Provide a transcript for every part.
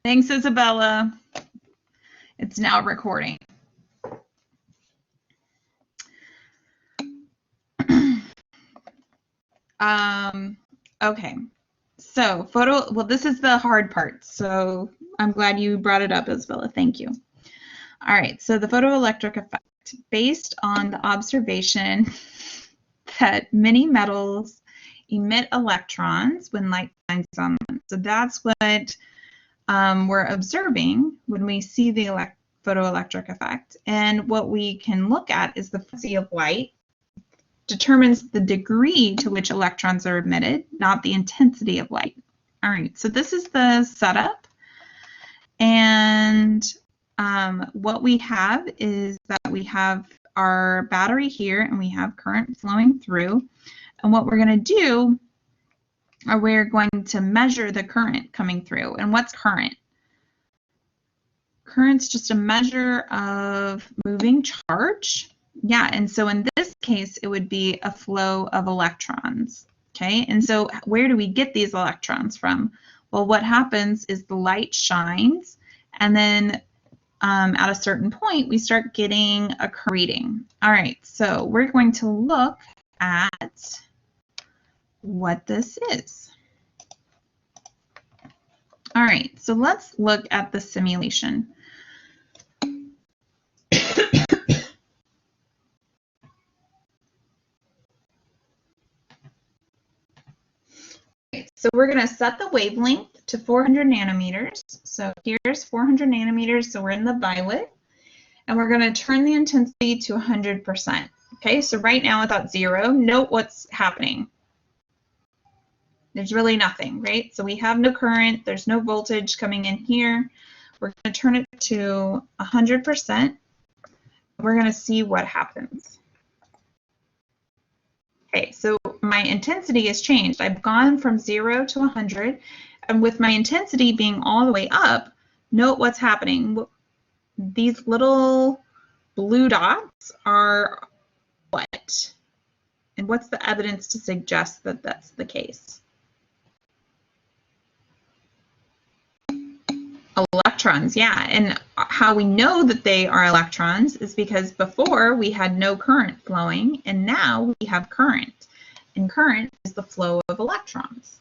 Thanks, Isabella. It's now recording. Okay, so well, this is the hard part, so I'm glad you brought it up, Isabella. Thank you. All right, so the photoelectric effect, based on the observation that many metals emit electrons when light shines on them. So that's what we're observing when we see the photoelectric effect. And what we can look at is the frequency of light determines the degree to which electrons are emitted, not the intensity of light. All right, so this is the setup. And what we have is that we have our battery here and we have current flowing through. And what we're going to do, we're going to measure the current coming through. And what's current? Current's just a measure of moving charge. Yeah, and so in this case, it would be a flow of electrons. Okay, and so where do we get these electrons from? Well, what happens is the light shines, and then at a certain point, we start getting a current reading. All right, so we're going to look at what this is. All right, so let's look at the simulation. So we're going to set the wavelength to 400 nanometers. So here's 400 nanometers, so we're in the violet. And we're going to turn the intensity to 100%. Okay, so right now it's at 0. Note what's happening. There's really nothing, right? So we have no current. There's no voltage coming in here. We're going to turn it to 100%. We're going to see what happens. Okay, so my intensity has changed. I've gone from 0 to 100, and with my intensity being all the way up, note what's happening. These little blue dots are what? And what's the evidence to suggest that that's the case? Electrons, yeah. And how we know that they are electrons is because before we had no current flowing, and now we have current. And current is the flow of electrons,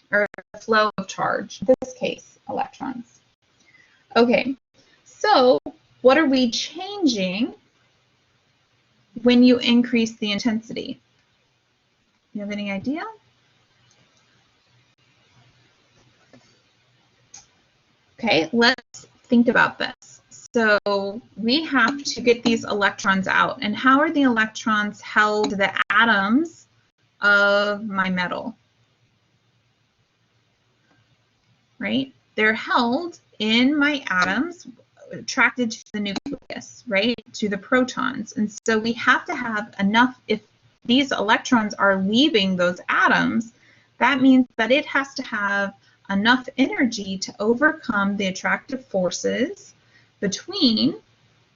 or the flow of charge, in this case, electrons. Okay, so what are we changing when you increase the intensity? You have any idea? Okay, let's think about this. So we have to get these electrons out. And how are the electrons held to the atoms of my metal? Right? They're held in my atoms, attracted to the nucleus, right? To the protons. And so we have to have enough, if these electrons are leaving those atoms, that means that it has to have enough energy to overcome the attractive forces between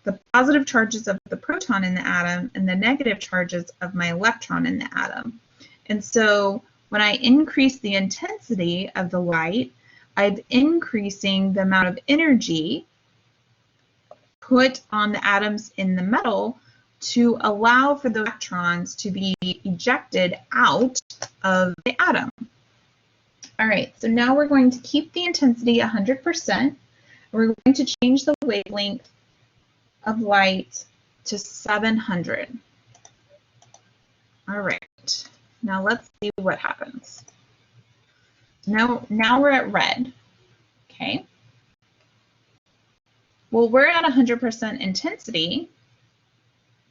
the positive charges of the proton in the atom and the negative charges of my electron in the atom. And so when I increase the intensity of the light, I'm increasing the amount of energy put on the atoms in the metal to allow for the electrons to be ejected out of the atom. All right, so now we're going to keep the intensity 100%. We're going to change the wavelength of light to 700. All right, now let's see what happens. Now we're at red, okay? Well, we're at 100% intensity,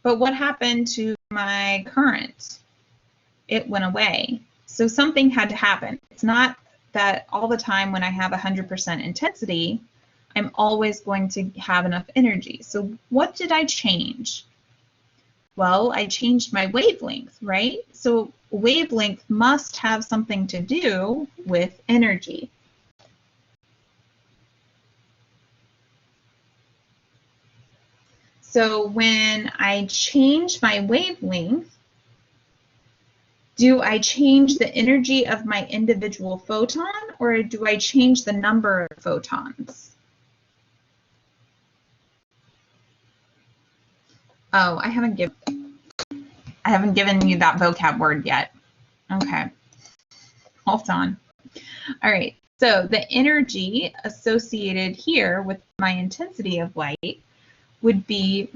but what happened to my current? It went away. So something had to happen. It's not that all the time when I have 100% intensity, I'm always going to have enough energy. So what did I change? Well, I changed my wavelength, right? So wavelength must have something to do with energy. So when I change my wavelength, Do I change the energy of my individual photon, or do I change the number of photons? Oh, I haven't given you that vocab word yet. Okay, hold on. All right, so the energy associated here with my intensity of light would be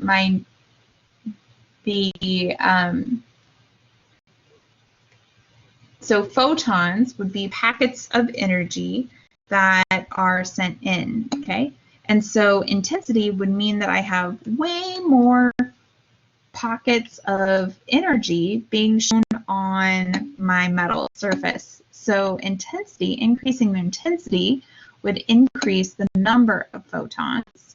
so photons would be packets of energy that are sent in, okay? And so intensity would mean that I have way more pockets of energy being shown on my metal surface. So intensity, increasing the intensity would increase the number of photons.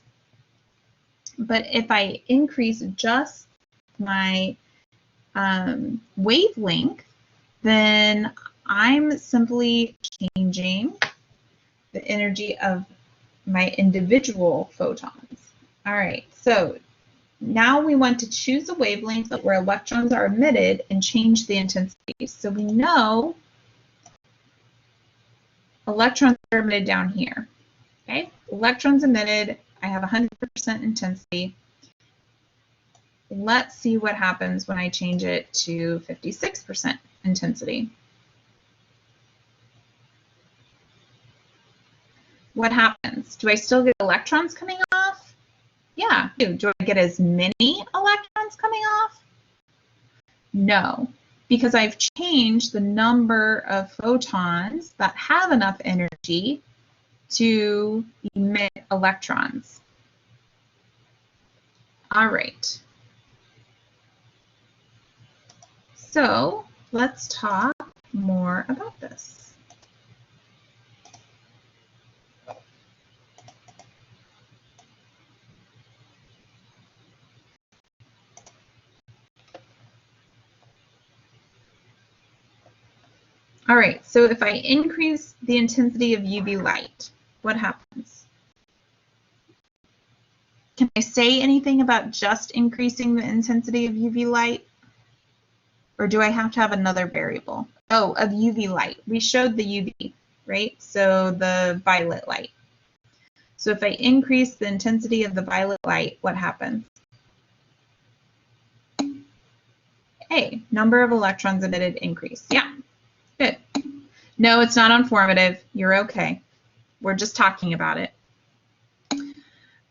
But if I increase just my wavelength, then I'm simply changing the energy of my individual photons. All right, so now we want to choose a wavelength where electrons are emitted and change the intensity. So we know electrons are emitted down here. Okay, electrons emitted, I have 100% intensity. Let's see what happens when I change it to 56% intensity. What happens? Do I still get electrons coming off? Yeah. Do I get as many electrons coming off? No, because I've changed the number of photons that have enough energy to emit electrons. All right. So let's talk more about this. All right, so if I increase the intensity of UV light, what happens? Can I say anything about just increasing the intensity of UV light? Or do I have to have another variable? Oh, of UV light. We showed the UV, right? So the violet light. So if I increase the intensity of the violet light, what happens? A, number of electrons emitted increase. Yeah, good. No, it's not informative. You're okay. We're just talking about it.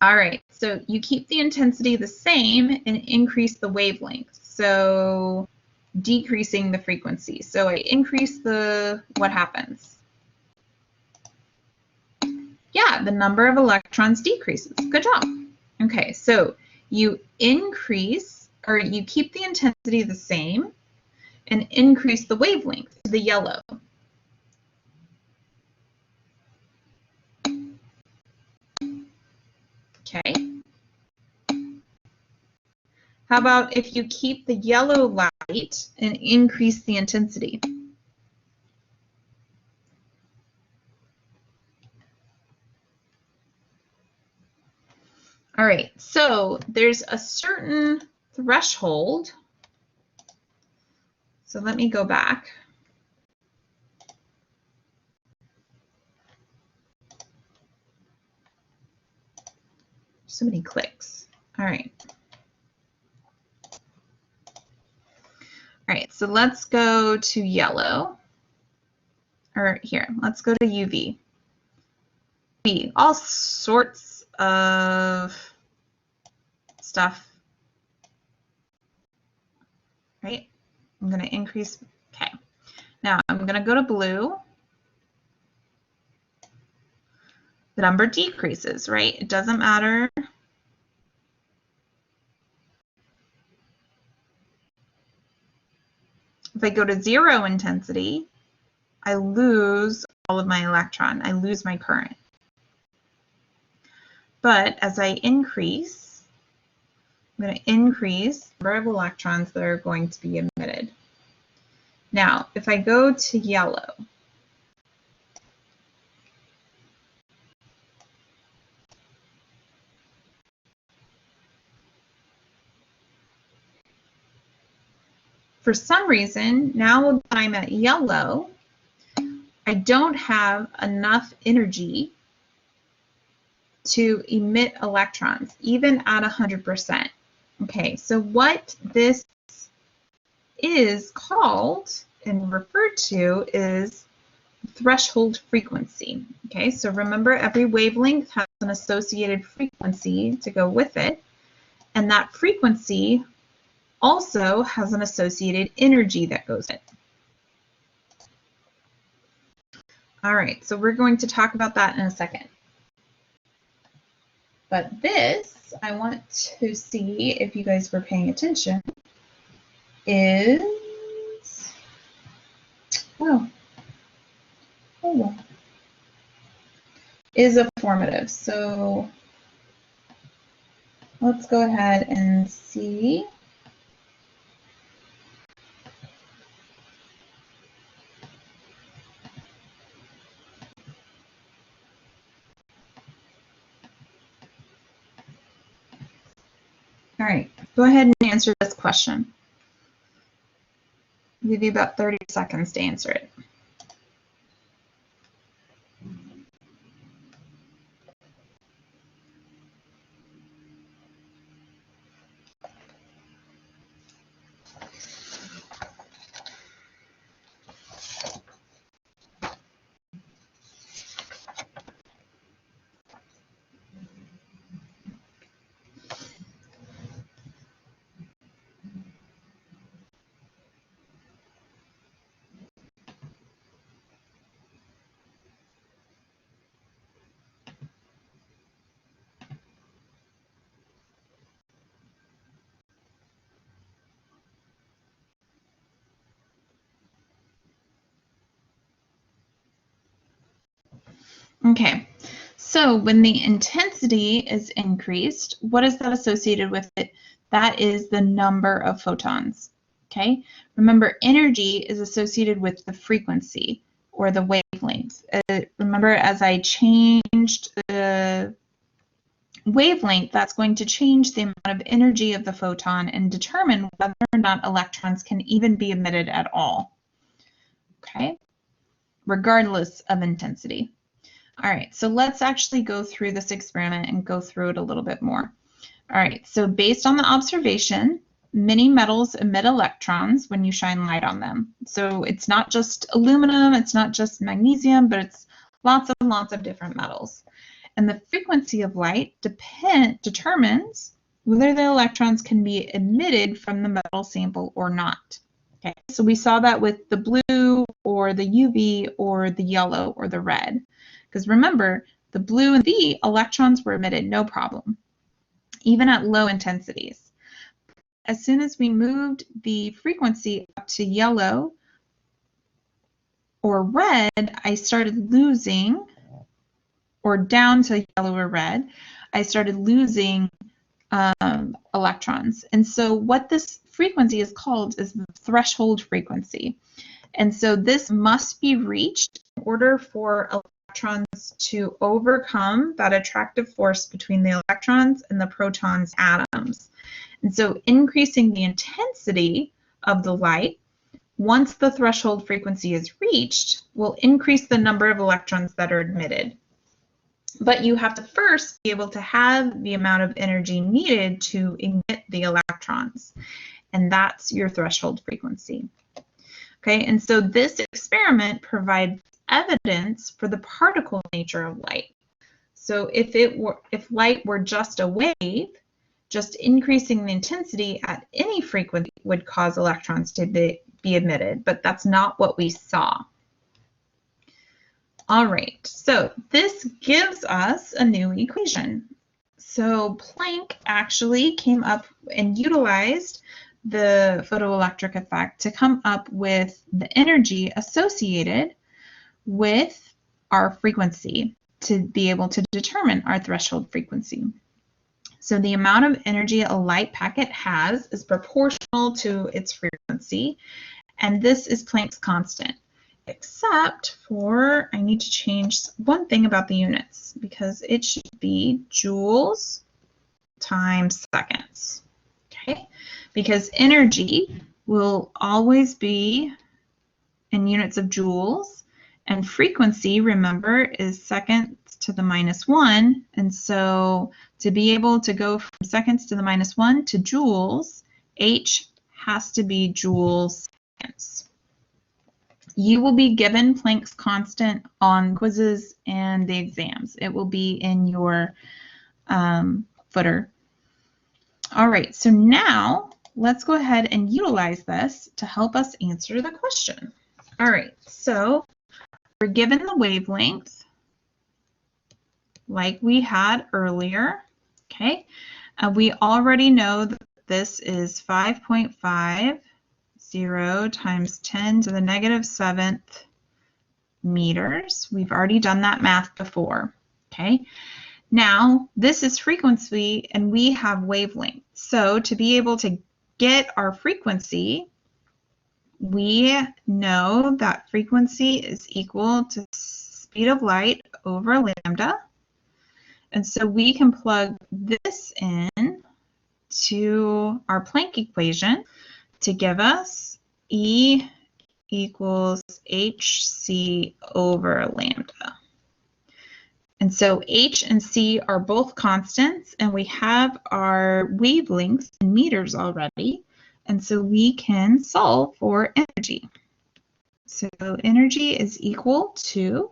All right, so you keep the intensity the same and increase the wavelength. So decreasing the frequency. So I increase what happens? Yeah, the number of electrons decreases. Good job. Okay, so you increase, or you keep the intensity the same and increase the wavelength to the yellow. Okay. How about if you keep the yellow light and increase the intensity? All right, so there's a certain threshold. So let me go back. So many clicks. All right. All right, so let's go to yellow. Or here, let's go to UV. All sorts of stuff, right? I'm going to increase. Okay. Now I'm going to go to blue. The number decreases, right? It doesn't matter. If I go to 0 intensity, I lose all of my electron. I lose my current. But as I increase, I'm going to increase the number of electrons that are going to be emitted. Now, if I go to yellow, for some reason, now that I'm at yellow, I don't have enough energy to emit electrons, even at 100%. Okay, so what this is called and referred to is threshold frequency. Okay, so remember, every wavelength has an associated frequency to go with it, and that frequency also has an associated energy that goes with it. All right, so we're going to talk about that in a second. But this, I want to see if you guys were paying attention, is, is a formative. So let's go ahead and see. All right, go ahead and answer this question. I'll give you about 30 seconds to answer it. Okay, so when the intensity is increased, what is that associated with it? That is the number of photons. Okay, remember, energy is associated with the frequency or the wavelength. Remember, as I changed the wavelength, that's going to change the amount of energy of the photon and determine whether or not electrons can even be emitted at all. Okay, regardless of intensity. All right, so let's actually go through this experiment and go through it a little bit more. All right, so based on the observation, many metals emit electrons when you shine light on them. So it's not just aluminum, it's not just magnesium, but it's lots and lots of different metals. And the frequency of light determines whether the electrons can be emitted from the metal sample or not. Okay, so we saw that with the blue or the UV or the yellow or the red. Because remember, the blue and the electrons were emitted, no problem, even at low intensities. As soon as we moved the frequency up to yellow or red, I started losing, or down to yellow or red, I started losing electrons. And so what this frequency is called is the threshold frequency. And so this must be reached in order for electrons to overcome that attractive force between the electrons and the protons' atoms. And so increasing the intensity of the light, once the threshold frequency is reached, will increase the number of electrons that are emitted. But you have to first be able to have the amount of energy needed to emit the electrons, and that's your threshold frequency. Okay, and so this experiment provides evidence for the particle nature of light. So if light were just a wave, just increasing the intensity at any frequency would cause electrons to be emitted, but that's not what we saw. All right, so this gives us a new equation. So Planck actually came up and utilized the photoelectric effect to come up with the energy associated with our frequency to be able to determine our threshold frequency. So the amount of energy a light packet has is proportional to its frequency, and this is Planck's constant, except for, I need to change one thing about the units, because it should be joules times seconds, okay? Because energy will always be in units of joules, and frequency, remember, is seconds to the -1, and so to be able to go from seconds to the -1 to joules, H has to be joules seconds. You will be given Planck's constant on quizzes and the exams. It will be in your footer. All right, so now let's go ahead and utilize this to help us answer the question. All right, so we're given the wavelength like we had earlier, okay? We already know that this is 5.50 times 10 to the -7th meters. We've already done that math before, okay? Now, this is frequency and we have wavelength. So to be able to get our frequency, we know that frequency is equal to speed of light over lambda. And so we can plug this in to our Planck equation to give us E equals hc over lambda. And so H and C are both constants, and we have our wavelengths in meters already, and so we can solve for energy. So energy is equal to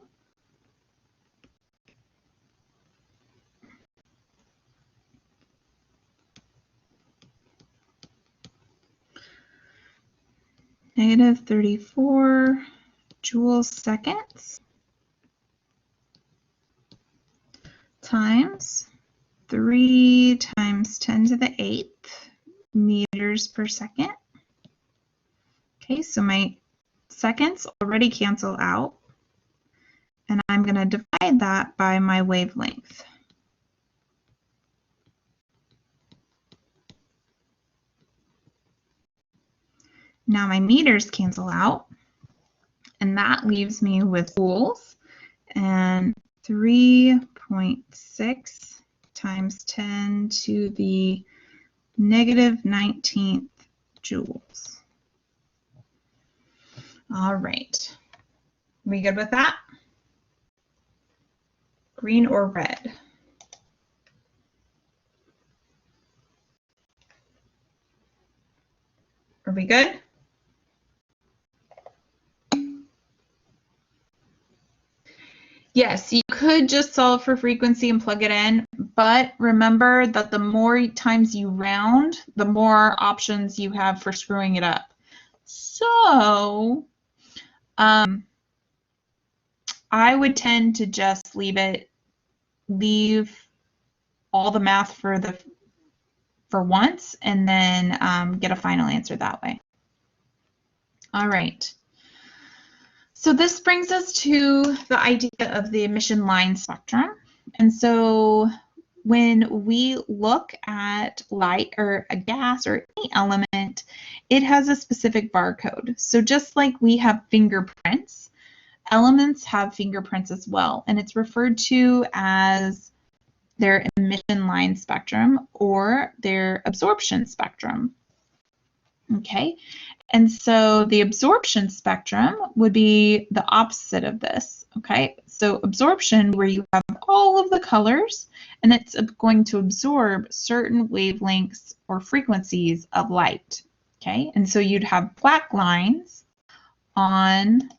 -34 joules seconds times 3 times 10 to the 8th meters per second. Okay, so my seconds already cancel out, and I'm going to divide that by my wavelength. Now my meters cancel out, and that leaves me with joules, and 3.6 times 10 to the -19th joules. All right. We good with that? Green or red? Are we good? Yes, you could just solve for frequency and plug it in, but remember that the more times you round, the more options you have for screwing it up. So I would tend to just leave all the math for once, and then get a final answer that way. All right. So this brings us to the idea of the emission line spectrum. And so when we look at light or a gas or any element, it has a specific barcode. So just like we have fingerprints, elements have fingerprints as well, and it's referred to as their emission line spectrum or their absorption spectrum. Okay, and so the absorption spectrum would be the opposite of this. Okay, so absorption, where you have all of the colors, and it's going to absorb certain wavelengths or frequencies of light. Okay, and so you'd have black lines on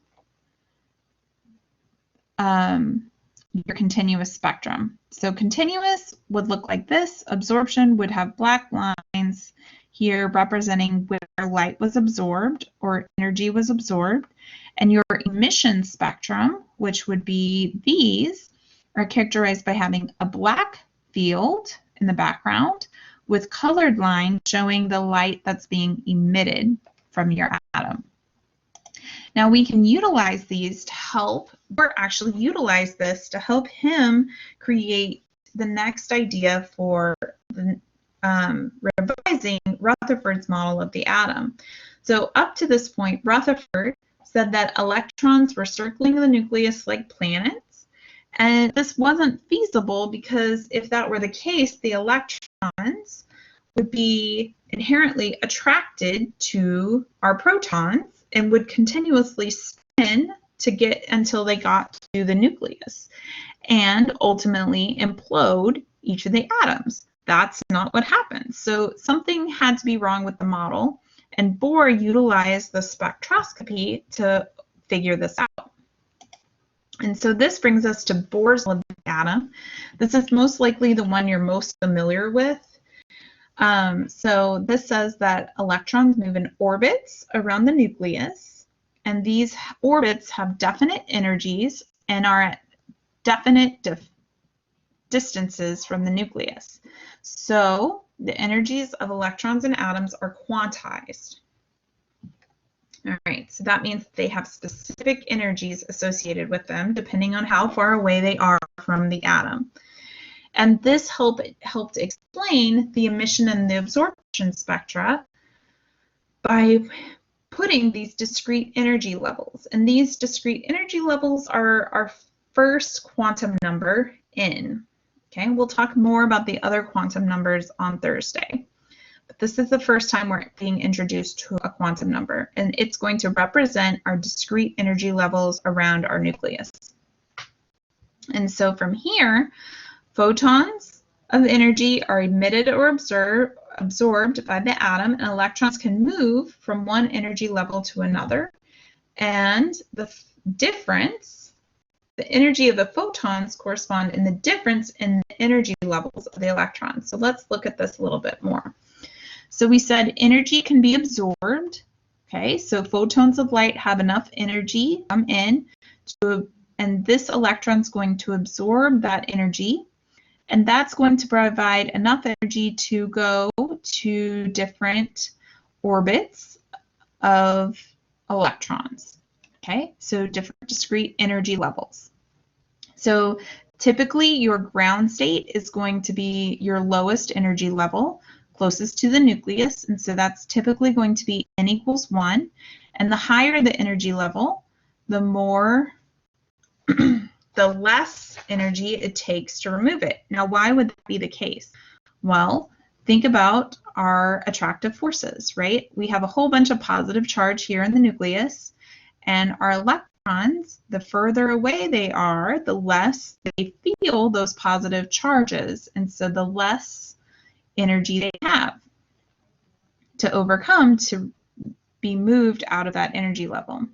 your continuous spectrum. So continuous would look like this. Absorption would have black lines here representing where light was absorbed or energy was absorbed. And your emission spectrum, which would be these, are characterized by having a black field in the background with colored lines showing the light that's being emitted from your atom. Now we can utilize these to help, or actually utilize this to help him create the next idea for the, revising Rutherford's model of the atom. So up to this point, Rutherford said that electrons were circling the nucleus like planets, and this wasn't feasible because if that were the case, the electrons would be inherently attracted to our protons and would continuously spin to get until they got to the nucleus and ultimately implode each of the atoms. That's not what happened. So something had to be wrong with the model, and Bohr utilized the spectroscopy to figure this out. And so this brings us to Bohr's law of the atom. This is most likely the one you're most familiar with. So this says that electrons move in orbits around the nucleus, and these orbits have definite energies and are at definite distances from the nucleus. So the energies of electrons and atoms are quantized. All right, so that means they have specific energies associated with them depending on how far away they are from the atom. And this helped explain the emission and the absorption spectra by putting these discrete energy levels. And these discrete energy levels are our first quantum number n. Okay, we'll talk more about the other quantum numbers on Thursday. But this is the first time we're being introduced to a quantum number, and it's going to represent our discrete energy levels around our nucleus. And so from here, photons of energy are emitted or absorbed by the atom, and electrons can move from one energy level to another. And the difference, the energy of the photons correspond in the difference in the energy levels of the electrons. So let's look at this a little bit more. So we said energy can be absorbed. Okay, so photons of light have enough energy come in, and this electron's going to absorb that energy, and that's going to provide enough energy to go to different orbits of electrons. Okay, so different discrete energy levels. So typically your ground state is going to be your lowest energy level, closest to the nucleus, and so that's typically going to be n equals 1. And the higher the energy level, the more the less energy it takes to remove it. Now, why would that be the case? Well, think about our attractive forces, right? We have a whole bunch of positive charge here in the nucleus, and our electrons, the further away they are, the less they feel those positive charges, and so the less energy they have to overcome to be moved out of that energy level.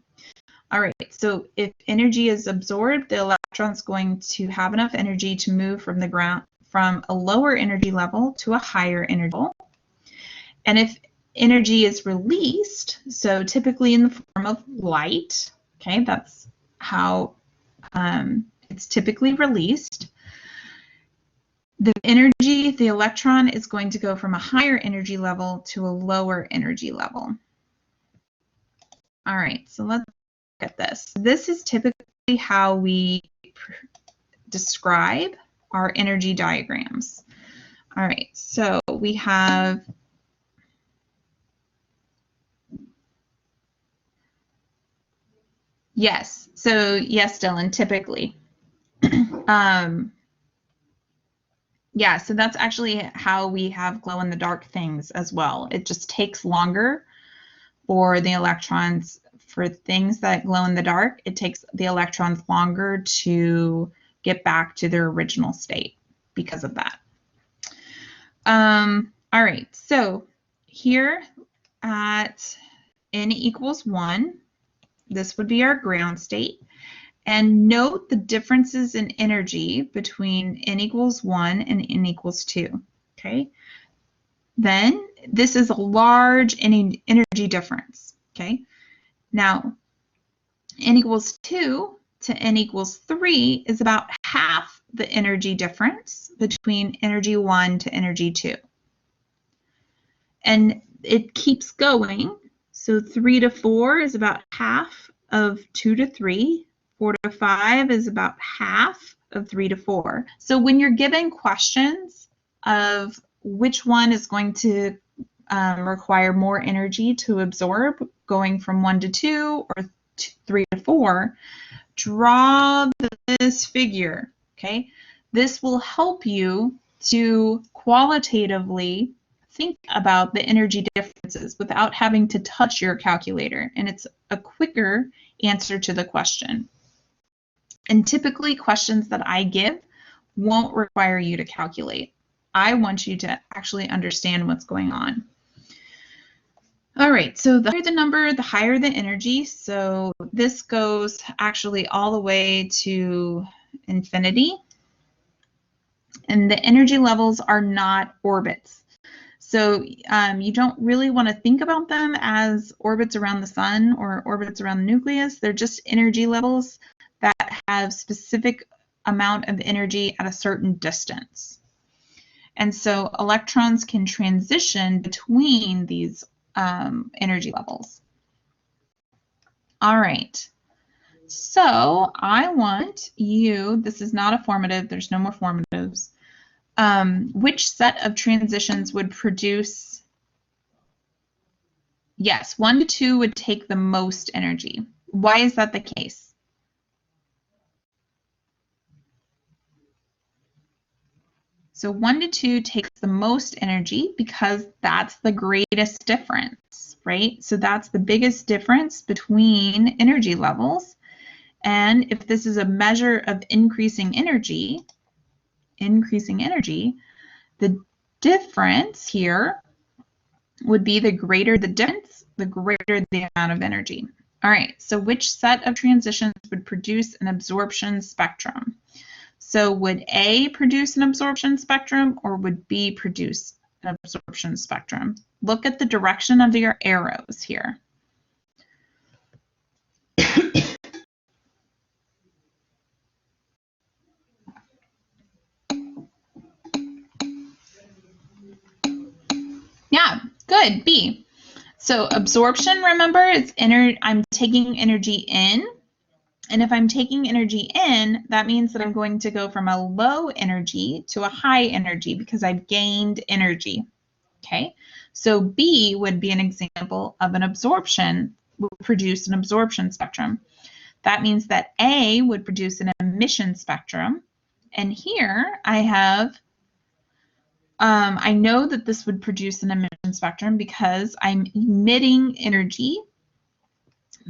All right, so if energy is absorbed, the electron's going to have enough energy to move from the ground from a lower energy level to a higher energy level. And if energy is released, so typically in the form of light, okay, that's how it's typically released. The energy, the electron is going to go from a higher energy level to a lower energy level. All right, so let's look at this. This is typically how we describe our energy diagrams. All right, so we have yes, so yes, Dylan, typically. Yeah, so that's actually how we have glow-in-the-dark things as well. It just takes longer for the electrons, for things that glow in the dark, it takes the electrons longer to get back to their original state because of that. All right, so here at n equals 1, this would be our ground state. And note the differences in energy between n equals 1 and n equals 2, okay? Then this is a large energy difference, okay? Now, n equals 2 to n equals 3 is about half the energy difference between energy 1 to energy 2. And it keeps going, so 3 to 4 is about half of 2 to 3. 4 to 5 is about half of 3 to 4. So when you're given questions of which one is going to require more energy to absorb, going from 1 to 2 or 3 to 4, draw this figure, okay? This will help you to qualitatively think about the energy differences without having to touch your calculator, and it's a quicker answer to the question. And typically questions that I give won't require you to calculate. I want you to actually understand what's going on. All right, so the higher the number, the higher the energy. So this goes actually all the way to infinity. And the energy levels are not orbits. So you don't really want to think about them as orbits around the sun or orbits around the nucleus. They're just energy levels that have specific amount of energy at a certain distance. And so electrons can transition between these energy levels. All right. So I want you, this is not a formative, there's no more formatives. Which set of transitions would produce, yes, 1 to 2 would take the most energy. Why is that the case? So 1 to 2 takes the most energy because that's the greatest difference, right? So that's the biggest difference between energy levels. And if this is a measure of increasing energy, the difference here would be the greater the difference, the greater the amount of energy. All right, so which set of transitions would produce an absorption spectrum? So would A produce an absorption spectrum or would B produce an absorption spectrum? Look at the direction of your arrows here. Yeah, good, B. So absorption, remember, is I'm taking energy in. And if I'm taking energy in, that means that I'm going to go from a low energy to a high energy because I've gained energy. Okay, so B would be an example of an absorption, would produce an absorption spectrum. That means that A would produce an emission spectrum. And here I have, I know that this would produce an emission spectrum because I'm emitting energy,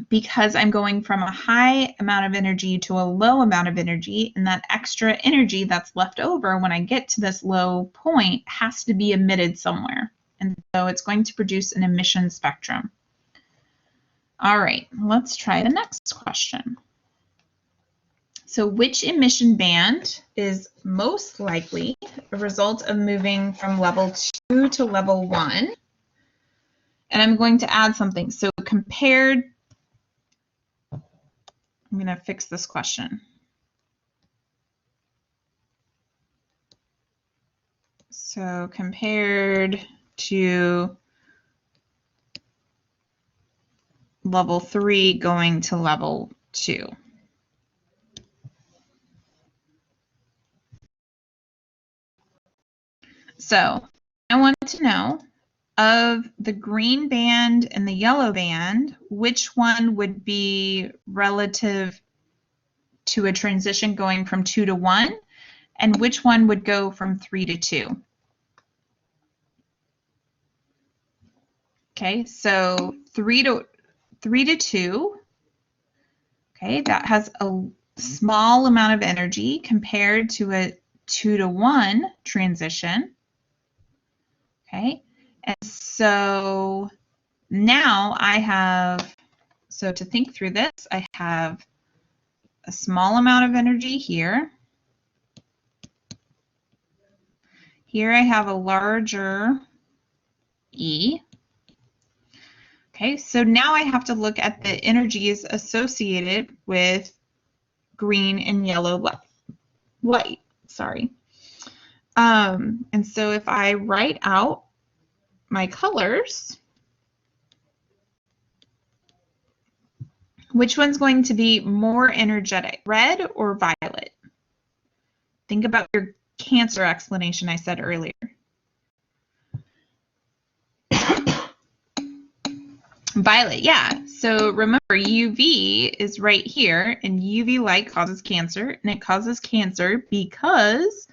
because I'm going from a high amount of energy to a low amount of energy, and that extra energy that's left over when I get to this low point has to be emitted somewhere. And so it's going to produce an emission spectrum. All right, let's try the next question. So which emission band is most likely a result of moving from level 2 to level 1? And I'm going to add something. So compared, I'm going to fix this question. So compared to level 3 going to level 2. So I want to know, of the green band and the yellow band, which one would be relative to a transition going from 2 to 1, and which one would go from 3 to 2? Okay, so 3 to 2, okay, that has a small amount of energy compared to a 2 to 1 transition. Okay, and so now I have, so to think through this, I have a small amount of energy here. Here I have a larger E. Okay, so now I have to look at the energies associated with green and yellow light. Sorry. And so if I write out my colors, which one's going to be more energetic, red or violet? Think about your Cancer explanation I said earlier. Violet, yeah. So remember, UV is right here, and UV light causes cancer, and it causes cancer because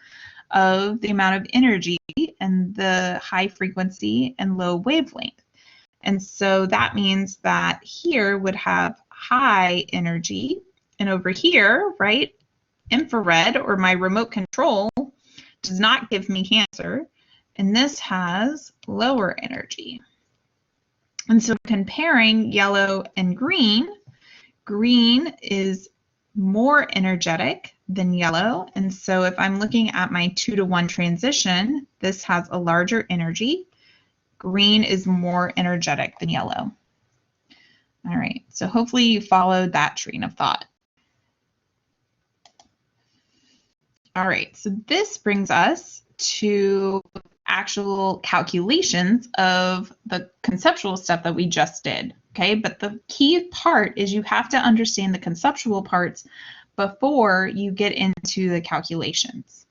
of the amount of energy and the high frequency and low wavelength. And so that means that here would have high energy, and over here, right, infrared, or my remote control, does not give me cancer, and this has lower energy. And so comparing yellow and green, green is more energetic than yellow, and so if I'm looking at my 2-to-1 transition, this has a larger energy. Green is more energetic than yellow. All right, so hopefully you followed that train of thought. All right, so this brings us to actual calculations of the conceptual stuff that we just did, okay? But the key part is you have to understand the conceptual parts before you get into the calculations.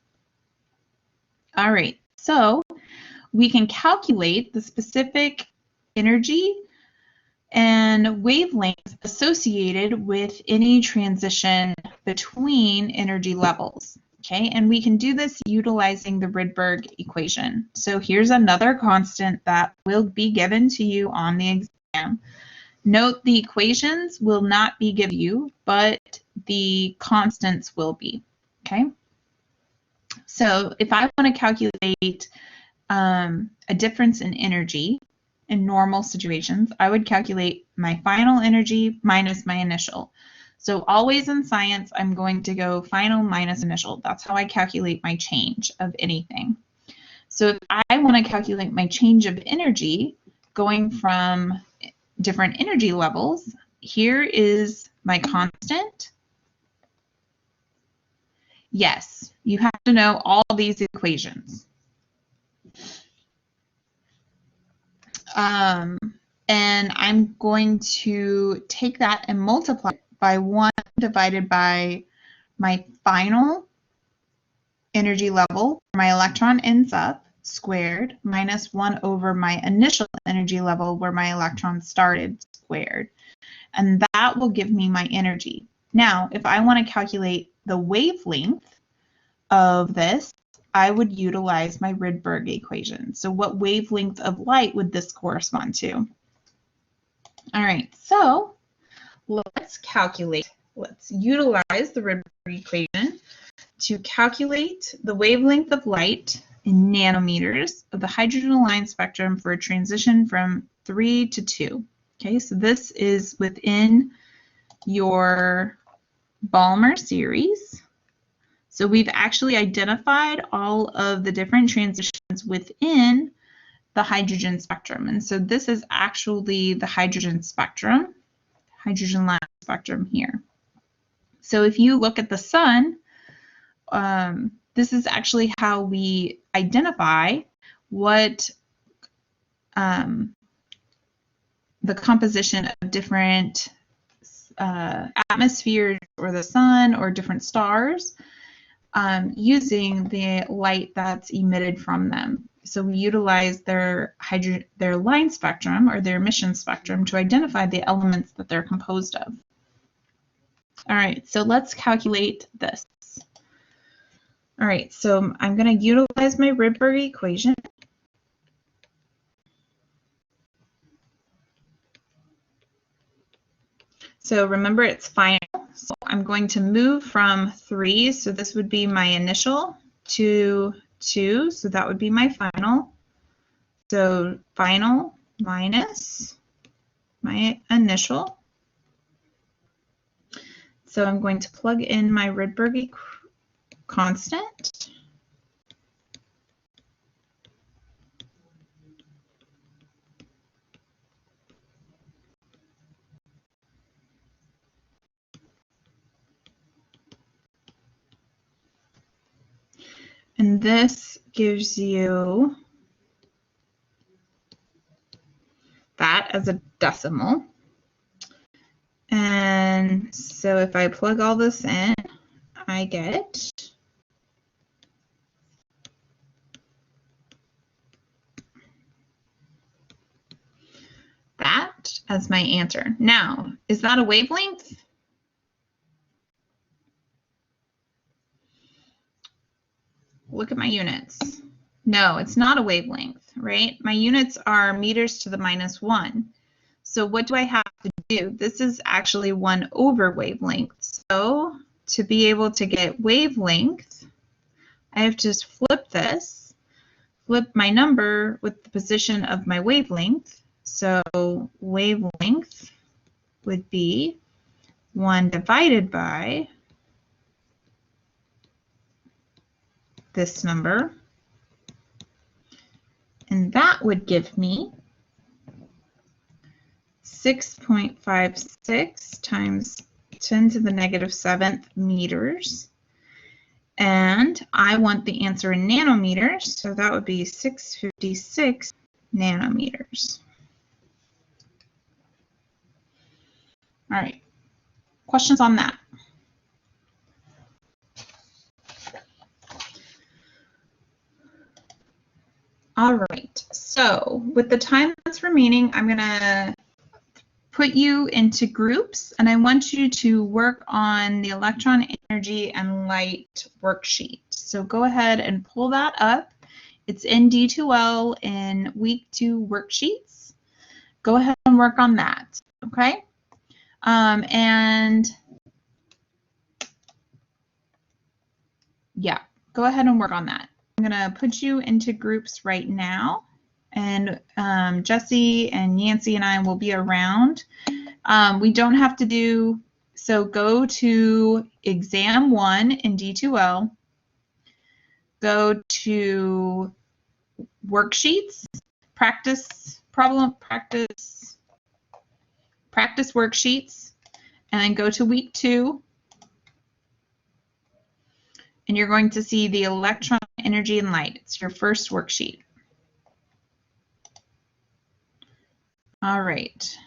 All right, so we can calculate the specific energy and wavelength associated with any transition between energy levels. Okay, and we can do this utilizing the Rydberg equation. So here's another constant that will be given to you on the exam. Note the equations will not be given you, but the constants will be. Okay, so if I want to calculate a difference in energy in normal situations, I would calculate my final energy minus my initial. So always in science, I'm going to go final minus initial. That's how I calculate my change of anything. So if I want to calculate my change of energy going from different energy levels, here is my constant. Yes, you have to know all these equations. And I'm going to take that and multiply by 1 divided by my final energy level, where my electron ends up, squared, minus 1 over my initial energy level, where my electron started, squared. And that will give me my energy. Now, if I want to calculate the wavelength of this, I would utilize my Rydberg equation. So what wavelength of light would this correspond to? All right, so let's calculate. Let's utilize the Rydberg equation to calculate the wavelength of light in nanometers of the hydrogen line spectrum for a transition from 3 to 2. Okay, so this is within your Balmer series. So we've actually identified all of the different transitions within the hydrogen spectrum. And so this is actually the hydrogen spectrum, hydrogen line spectrum here. So if you look at the sun, this is actually how we identify what the composition of different atmospheres or the sun or different stars using the light that's emitted from them. So we utilize their line spectrum or their emission spectrum to identify the elements that they're composed of. All right, so let's calculate this. All right, so I'm going to utilize my Rydberg equation. So remember, it's final. So I'm going to move from 3, so this would be my initial, to 2, so that would be my final. So final minus my initial. So I'm going to plug in my Rydberg constant. And this gives you that as a decimal. And so if I plug all this in, I get that as my answer. Now, is that a wavelength? look at my units. No, it's not a wavelength, right? My units are meters to the -1. So what do I have to do? This is actually 1 over wavelength. So to be able to get wavelength, I have to just flip this, flip my number with the position of my wavelength. So wavelength would be 1 divided by this number. And that would give me 6.56 times 10 to the -7th meters. And I want the answer in nanometers, so that would be 656 nanometers. All right, questions on that? All right, so with the time that's remaining, I'm gonna put you into groups, and I want you to work on the electron energy and light worksheet. So go ahead and pull that up. It's in D2L in week 2 worksheets. Go ahead and work on that, okay? And yeah, go ahead and work on that. I'm gonna put you into groups right now, and Jesse and Nancy and I will be around. We don't have to do, so go to exam 1 in D2L, go to worksheets, practice worksheets, and then go to week 2, and you're going to see the electron, energy, and light. It's your first worksheet. All right.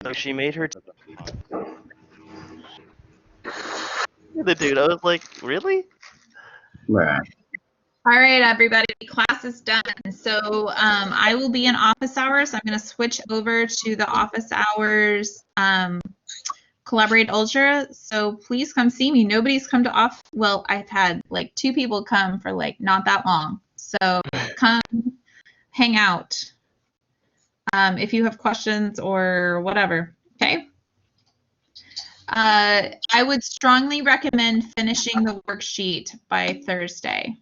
So she made her. The dude, I was like, really? Right. All right, everybody, class is done. So I will be in office hours. I'm going to switch over to the office hours Collaborate Ultra. So please come see me. Nobody's come to off. Well, I've had like 2 people come for like not that long. So come hang out if you have questions or whatever. Okay. I would strongly recommend finishing the worksheet by Thursday.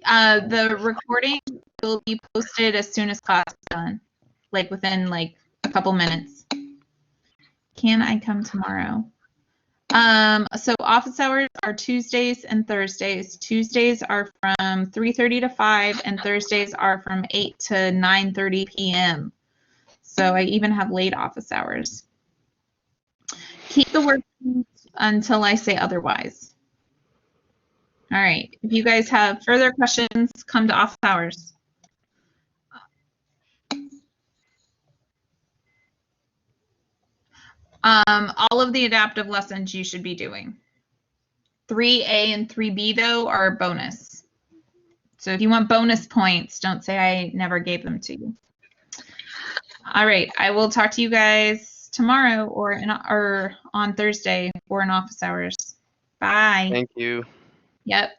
The recording will be posted as soon as class is done, like within like a couple minutes. Can I come tomorrow? So office hours are Tuesdays and Thursdays. Tuesdays are from 3:30 to 5, and Thursdays are from 8 to 9:30 p.m. So I even have late office hours. Keep the worksheet until I say otherwise. All right. If you guys have further questions, come to office hours. All of the adaptive lessons you should be doing. 3A and 3B, though, are a bonus. So if you want bonus points, don't say I never gave them to you. All right. I will talk to you guys tomorrow or on Thursday or in office hours. Bye. Thank you. Yep.